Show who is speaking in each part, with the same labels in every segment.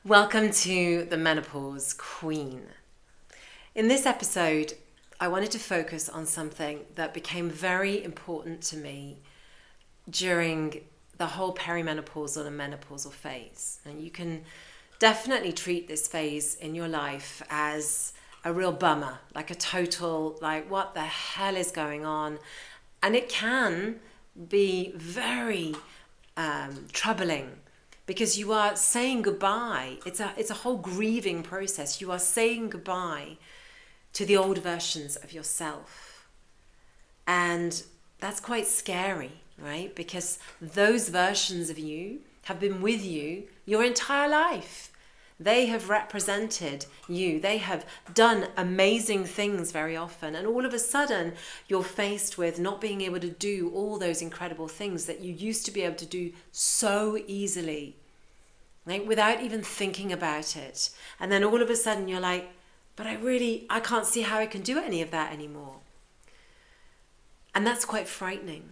Speaker 1: Welcome to the Menopause Queen. In this episode, I wanted to focus on something that became very important to me during the whole perimenopausal and menopausal phase. And you can definitely treat this phase in your life as a real bummer, like a total, like, what the hell is going on? And it can be very troubling, because you are saying goodbye. It's a whole grieving process. You are saying goodbye to the old versions of yourself. And that's quite scary, right? Because those versions of you have been with you your entire life. They have represented you. They have done amazing things very often. And all of a sudden, you're faced with not being able to do all those incredible things that you used to be able to do so easily, right? Without even thinking about it. And then all of a sudden, you're like, but I can't see how I can do any of that anymore. And that's quite frightening.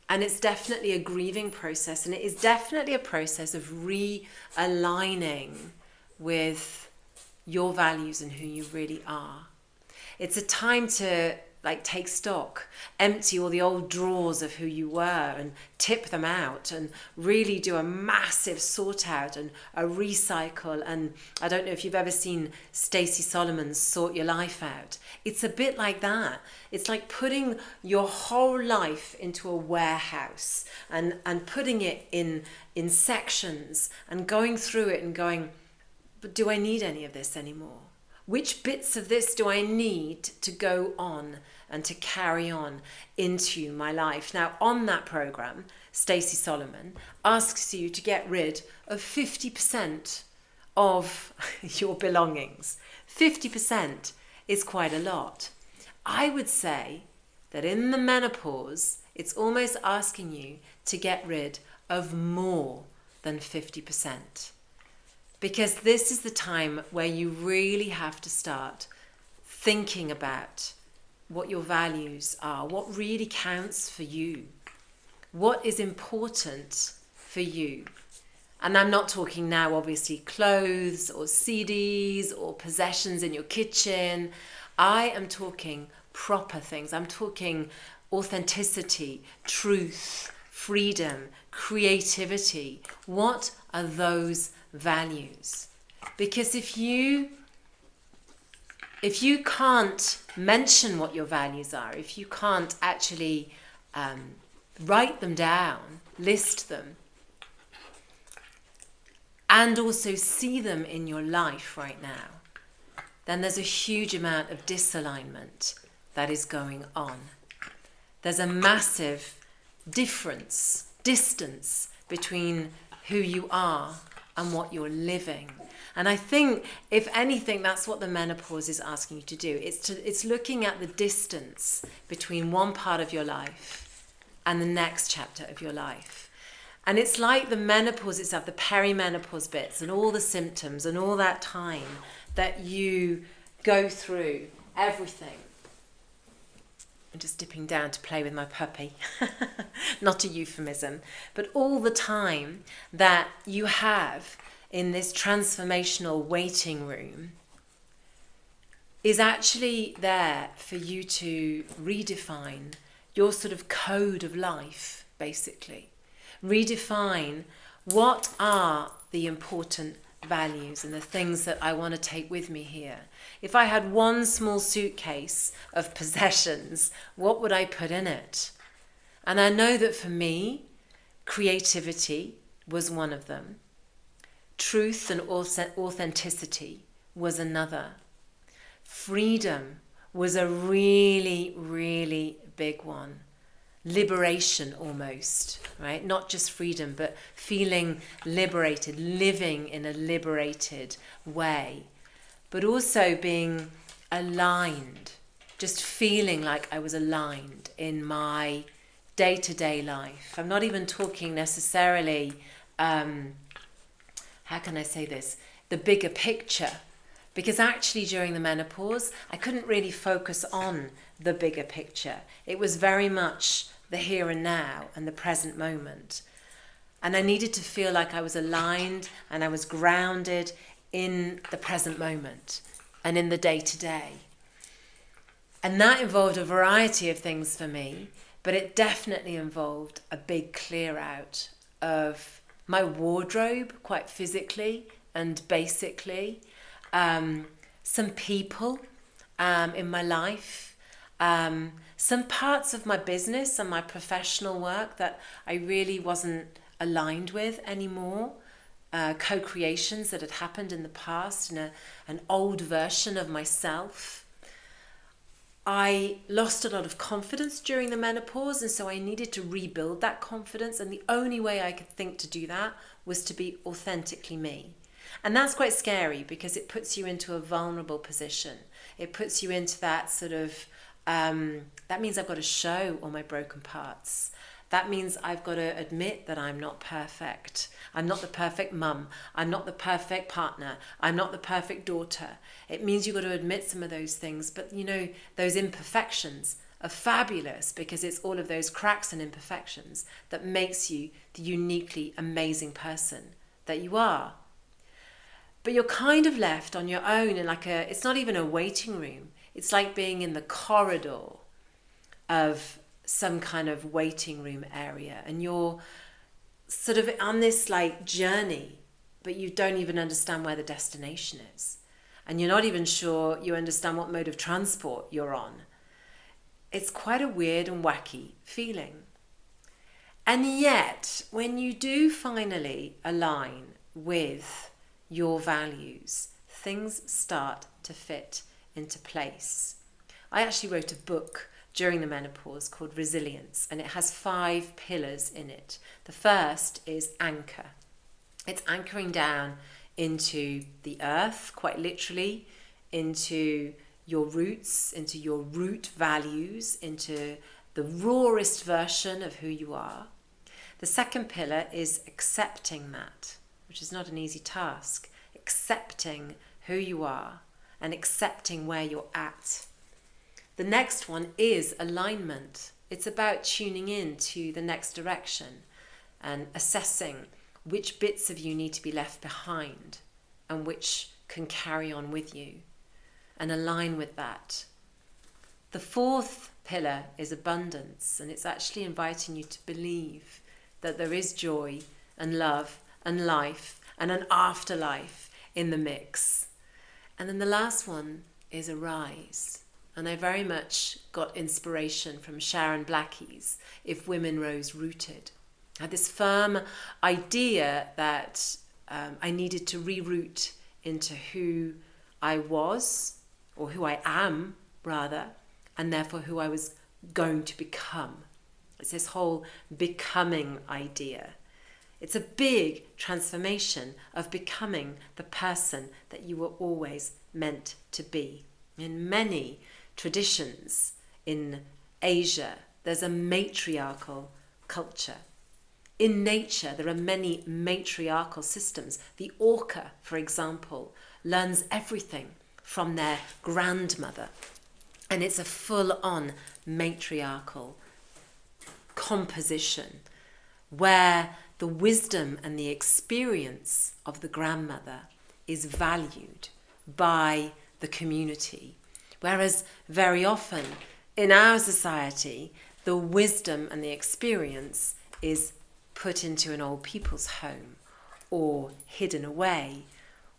Speaker 1: And it's definitely a grieving process. And it is definitely a process of realigning with your values and who you really are. It's a time to take stock, empty all the old drawers of who you were and tip them out and really do a massive sort out and a recycle. And I don't know if you've ever seen Stacey Solomon's Sort Your Life Out. It's a bit like that. It's like putting your whole life into a warehouse and putting it in sections and going through it and going, but do I need any of this anymore? Which bits of this do I need to go on and to carry on into my life? Now, on that program, Stacey Solomon asks you to get rid of 50% of your belongings. 50% is quite a lot. I would say that in the menopause, it's almost asking you to get rid of more than 50%. Because this is the time where you really have to start thinking about what your values are, what really counts for you, what is important for you. And I'm not talking now, obviously, clothes or CDs or possessions in your kitchen. I am talking proper things. I'm talking authenticity, truth, freedom, creativity. What are those values? Because if you can't mention what your values are, if you can't actually write them down, list them, and also see them in your life right now, then there's a huge amount of disalignment that is going on. There's a massive distance between who you are and what you're living. And I think, if anything, that's what the menopause is asking you to do. It's looking at the distance between one part of your life and the next chapter of your life. And it's like the menopause itself, the perimenopause bits and all the symptoms and all that time that you go through, everything. I'm just dipping down to play with my puppy. Not a euphemism, but all the time that you have in this transformational waiting room is actually there for you to redefine your sort of code of life, basically. Redefine what are the important values and the things that I want to take with me here. If I had one small suitcase of possessions, what would I put in it? And I know that for me, creativity was one of them. Truth and authenticity was another. Freedom was a really, really big one. Liberation almost, right? Not just freedom, but feeling liberated, living in a liberated way, but also being aligned, just feeling like I was aligned in my day-to-day life. I'm not even talking necessarily, how can I say this, the bigger picture, because actually during the menopause, I couldn't really focus on the bigger picture. It was very much the here and now and the present moment. And I needed to feel like I was aligned and I was grounded in the present moment and in the day-to-day. And that involved a variety of things for me, but it definitely involved a big clear out of my wardrobe, quite physically and basically, some people in my life, some parts of my business and my professional work that I really wasn't aligned with anymore, co-creations that had happened in the past, and an old version of myself. I lost a lot of confidence during the menopause, and so I needed to rebuild that confidence, and the only way I could think to do that was to be authentically me. And that's quite scary because it puts you into a vulnerable position. It puts you into that sort of, that means I've got to show all my broken parts. That means I've got to admit that I'm not perfect. I'm not the perfect mum. I'm not the perfect partner. I'm not the perfect daughter. It means you've got to admit some of those things. But you know, those imperfections are fabulous because it's all of those cracks and imperfections that makes you the uniquely amazing person that you are. But you're kind of left on your own in it's not even a waiting room. It's like being in the corridor of some kind of waiting room area, and you're sort of on this journey, but you don't even understand where the destination is, and you're not even sure you understand what mode of transport you're on. It's quite a weird and wacky feeling. And yet, when you do finally align with your values, things start to fit into place. I actually wrote a book during the menopause called Resilience, and it has 5 pillars in it. The first is anchor. It's anchoring down into the earth, quite literally, into your roots, into your root values, into the rawest version of who you are. The second pillar is accepting that, which is not an easy task. Accepting who you are and accepting where you're at. The next one is alignment. It's about tuning in to the next direction and assessing which bits of you need to be left behind and which can carry on with you, and align with that. The fourth pillar is abundance, and it's actually inviting you to believe that there is joy and love and life and an afterlife in the mix. And then the last one is arise. And I very much got inspiration from Sharon Blackie's If Women Rose Rooted. I had this firm idea that I needed to reroute into who I was, or who I am rather, and therefore who I was going to become. It's this whole becoming idea. It's a big transformation of becoming the person that you were always meant to be. In many traditions in Asia, there's a matriarchal culture. In nature, there are many matriarchal systems. The orca, for example, learns everything from their grandmother. And it's a full-on matriarchal composition where the wisdom and the experience of the grandmother is valued by the community. Whereas very often in our society, the wisdom and the experience is put into an old people's home, or hidden away,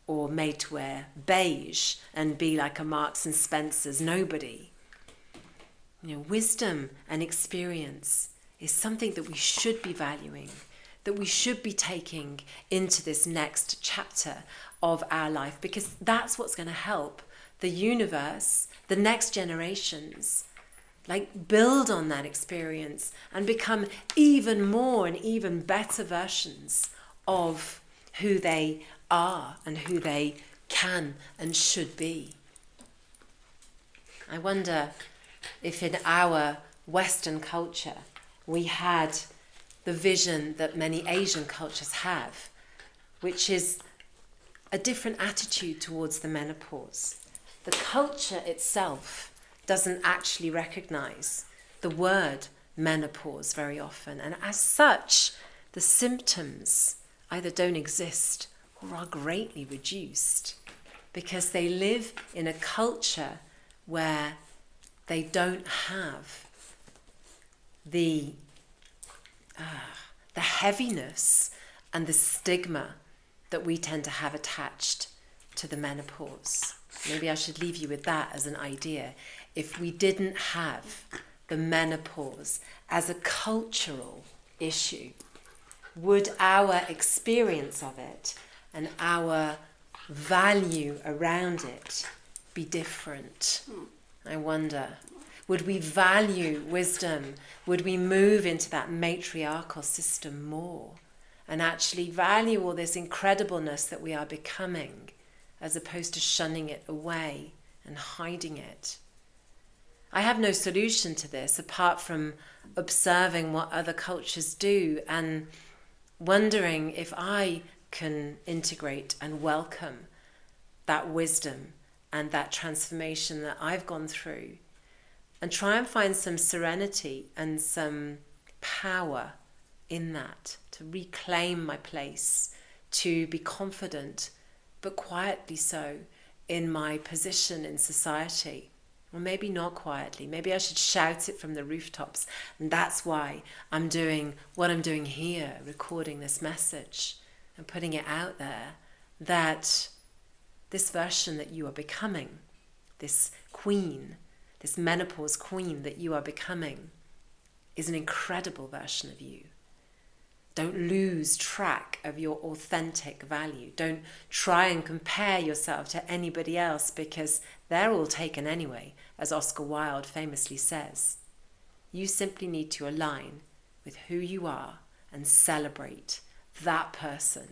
Speaker 1: or made to wear beige and be like a Marks and Spencer's nobody. Wisdom and experience is something that we should be valuing, that we should be taking into this next chapter of our life, because that's what's going to help the universe, the next generations, build on that experience and become even more and even better versions of who they are and who they can and should be. I wonder if in our Western culture we had the vision that many Asian cultures have, which is a different attitude towards the menopause. The culture itself doesn't actually recognize the word menopause very often, and as such the symptoms either don't exist or are greatly reduced because they live in a culture where they don't have the heaviness and the stigma that we tend to have attached to the menopause. Maybe I should leave you with that as an idea. If we didn't have the menopause as a cultural issue, would our experience of it and our value around it be different? I wonder. Would we value wisdom? Would we move into that matriarchal system more and actually value all this incredibleness that we are becoming as opposed to shunning it away and hiding it? I have no solution to this apart from observing what other cultures do and wondering if I can integrate and welcome that wisdom and that transformation that I've gone through, and try and find some serenity and some power in that, to reclaim my place, to be confident, but quietly so, in my position in society. Or maybe not quietly, maybe I should shout it from the rooftops. And that's why I'm doing what I'm doing here, recording this message and putting it out there, that this version that you are becoming, this queen, this menopause queen that you are becoming, is an incredible version of you. Don't lose track of your authentic value. Don't try and compare yourself to anybody else because they're all taken anyway, as Oscar Wilde famously says. You simply need to align with who you are and celebrate that person